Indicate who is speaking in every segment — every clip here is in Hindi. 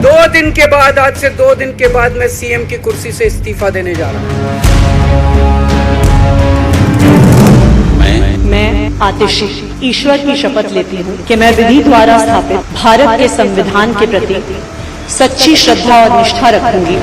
Speaker 1: 2 दिन के बाद, आज से 2 दिन के बाद मैं सीएम की कुर्सी से इस्तीफा देने जा रहा हूं।
Speaker 2: मैं आतिशी ईश्वर की शपथ लेती हूँ कि मैं विधि द्वारा स्थापित भारत के संविधान के प्रति सच्ची श्रद्धा और निष्ठा रखूंगी।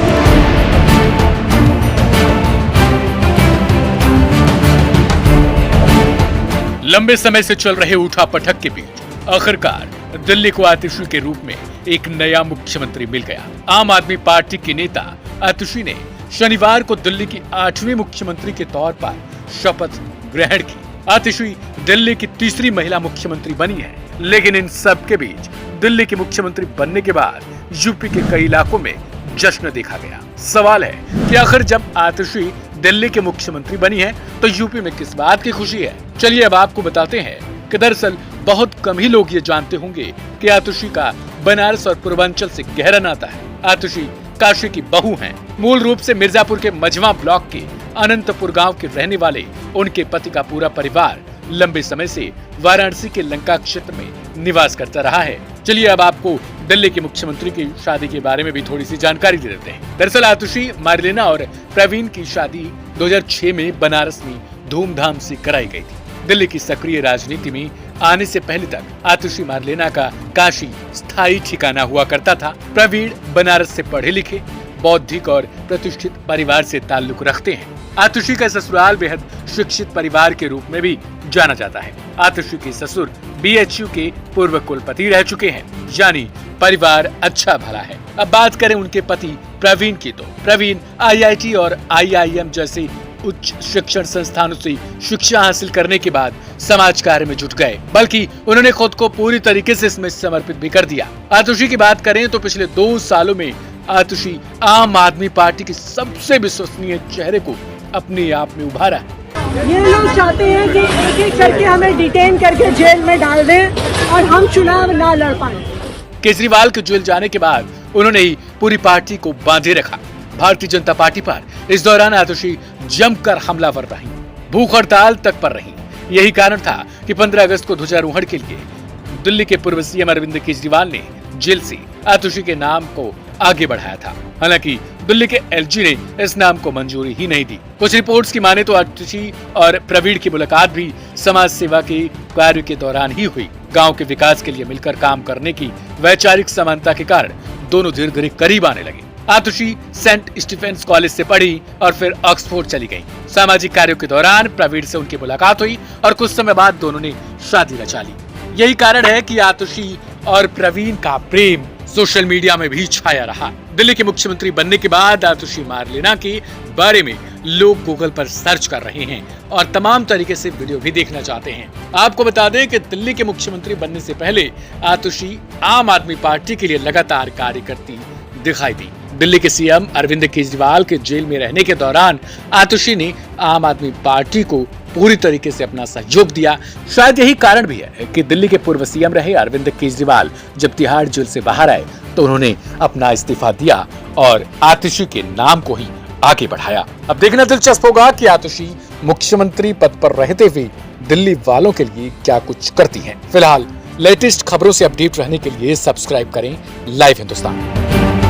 Speaker 3: लंबे समय से चल रहे उठापटक के बीच आखिरकार दिल्ली को आतिशी के रूप में एक नया मुख्यमंत्री मिल गया। आम आदमी पार्टी के नेता आतिशी ने शनिवार को दिल्ली की 8वीं मुख्यमंत्री के तौर पर शपथ ग्रहण की। आतिशी दिल्ली की तीसरी महिला मुख्यमंत्री बनी है, लेकिन इन सब के बीच दिल्ली के मुख्यमंत्री बनने के बाद यूपी के कई इलाकों में जश्न देखा गया। सवाल है कि आखिर जब आतिशी दिल्ली के मुख्यमंत्री बनी है तो यूपी में किस बात की खुशी है। चलिए अब आपको बताते हैं कि दरअसल बहुत कम ही लोग ये जानते होंगे कि आतिशी का बनारस और पूर्वांचल से गहरा नाता है। आतिशी काशी की बहू हैं। मूल रूप से मिर्जापुर के मझवा ब्लॉक के अनंतपुर गांव के रहने वाले उनके पति का पूरा परिवार लंबे समय से वाराणसी के लंका क्षेत्र में निवास करता रहा है। चलिए अब आपको दिल्ली के मुख्यमंत्री की शादी के बारे में भी थोड़ी सी जानकारी दे देते हैं। दरअसल आतिशी, मार्लेना और प्रवीण की शादी 2006 में बनारस में धूमधाम से कराई गई थी। दिल्ली की सक्रिय राजनीति में आने से पहले तक आतिशी मार्लेना का काशी स्थायी ठिकाना हुआ करता था। प्रवीण बनारस से पढ़े लिखे, बौद्धिक और प्रतिष्ठित परिवार से ताल्लुक रखते हैं। आतिशी का ससुराल बेहद शिक्षित परिवार के रूप में भी जाना जाता है। आतिशी के ससुर BHU के पूर्व कुलपति रह चुके हैं, यानी परिवार अच्छा भला है। अब बात करें उनके पति प्रवीण की, तो प्रवीण IIT और IIM जैसे उच्च शिक्षण संस्थानों से शिक्षा हासिल करने के बाद समाज कार्य में जुट गए, बल्कि उन्होंने खुद को पूरी तरीके से इसमें समर्पित भी कर दिया। आतिशी की बात करें तो पिछले 2 सालों में आतिशी आम आदमी पार्टी के सबसे विश्वसनीय चेहरे को अपने आप में उभारा है।
Speaker 4: ये लोग चाहते हैं कि एक-एक करके हमें डिटेन करके जेल में डाल दें और हम चुनाव ना लड़ पाए।
Speaker 3: केजरीवाल के जेल जाने के बाद उन्होंने ही पूरी पार्टी को बांधे रखा। भारतीय जनता पार्टी पर इस दौरान आतिशी जमकर हमलावर रही, भूख हड़ताल तक पर रही। यही कारण था कि 15 अगस्त को ध्वजारोहण के लिए दिल्ली के पूर्व सीएम अरविंद केजरीवाल ने जेल से आतिशी के नाम को आगे बढ़ाया था। हालांकि दिल्ली के LG ने इस नाम को मंजूरी ही नहीं दी। कुछ रिपोर्ट्स की माने तो आतिशी और प्रवीण की मुलाकात भी समाज सेवा के कार्य के दौरान ही हुई। गांव के विकास के लिए मिलकर काम करने की वैचारिक समानता के कारण दोनों धीरे धीरे करीब आने लगे। आतिशी सेंट स्टीफेंस कॉलेज से पढ़ी और फिर ऑक्सफोर्ड चली गई। सामाजिक कार्यों के दौरान प्रवीण से उनकी मुलाकात हुई और कुछ समय बाद दोनों ने शादी रचा ली। यही कारण है कि आतिशी और प्रवीण का प्रेम सोशल मीडिया में भी छाया रहा। दिल्ली के मुख्यमंत्री बनने के बाद आतिशी मार्लेना के बारे में लोग गूगल पर सर्च कर रहे हैं और तमाम तरीके से वीडियो भी देखना चाहते हैं। आपको बता दें कि दिल्ली के मुख्यमंत्री बनने से पहले आतिशी आम आदमी पार्टी के लिए लगातार कार्य करती दिखाई दी। दिल्ली के सीएम अरविंद केजरीवाल के जेल में रहने के दौरान आतिशी ने आम आदमी पार्टी को पूरी तरीके से अपना सहयोग दिया। शायद यही कारण भी है कि दिल्ली के पूर्व सीएम रहे अरविंद केजरीवाल जब तिहाड़ जेल से बाहर आए तो उन्होंने अपना इस्तीफा दिया और आतिशी के नाम को ही आगे बढ़ाया। अब देखना दिलचस्प होगा कि आतिशी मुख्यमंत्री पद पर रहते हुए दिल्ली वालों के लिए क्या कुछ करती हैं। फिलहाल लेटेस्ट खबरों से अपडेट रहने के लिए सब्सक्राइब करें लाइव हिंदुस्तान।